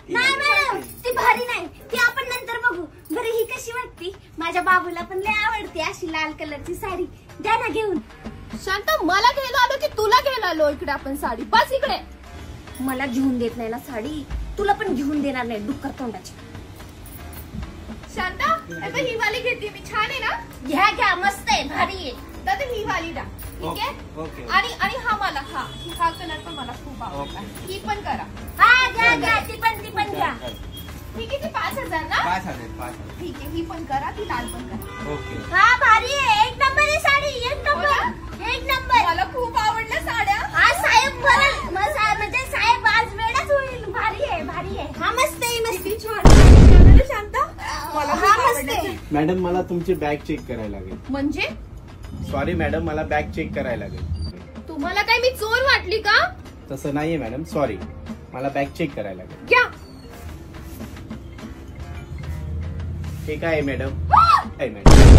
नाही मॅडम, ती भारी नाही, ती आपण नंतर बघू. बरं ही कशी वाटते? माझ्या बाबूला पण लय आवडते अशी लाल कलरची साडी. द्या ना घेऊन. शांता, मला घ्यायला आलो की तुला घ्यायला आलो? इकडे आपण साडी बस इकडे. मला घेऊन देत नाही ना साडी, तुला पण घेऊन देणार नाही डुक्कर तोंडाची. शांता, ही वाली घेते मी, छान आहे ना? घ्या घ्या, मस्त आहे, भारी आहे. दादा ही वाली द्या, ठीक आहे? आणि हा मला, हा कलर पण मला खूप आवडला, ही पण करा. हा घ्या घ्या, ती पण घ्या. ठीक आहे, ती 5,000 ना? 5,000. ठीक आहे, ही पण करा, ती लाल पण करा. ओके. हा भारी आहे, एक नंबर आहे साडी, एक नंबर. मला खूप आवडल्या साड्या. हा साहेब बरं, म्हणजे साहेब आज वेळच होईल. भारी आहे. हा मस्त आहे, मस्त. छान शांता, मला हा मस्त आहे. मॅडम, मला तुमची बॅग चेक करायला लागेल. म्हणजे सॉरी मॅडम, मला बॅग चेक करायला लागेल. तुम्हाला काय मी चोर वाटली का? तसं नाहीये मॅडम, सॉरी, मला बॅग चेक करायला लागेल. घ्या. हे काय आहे मॅडम? काय मॅडम?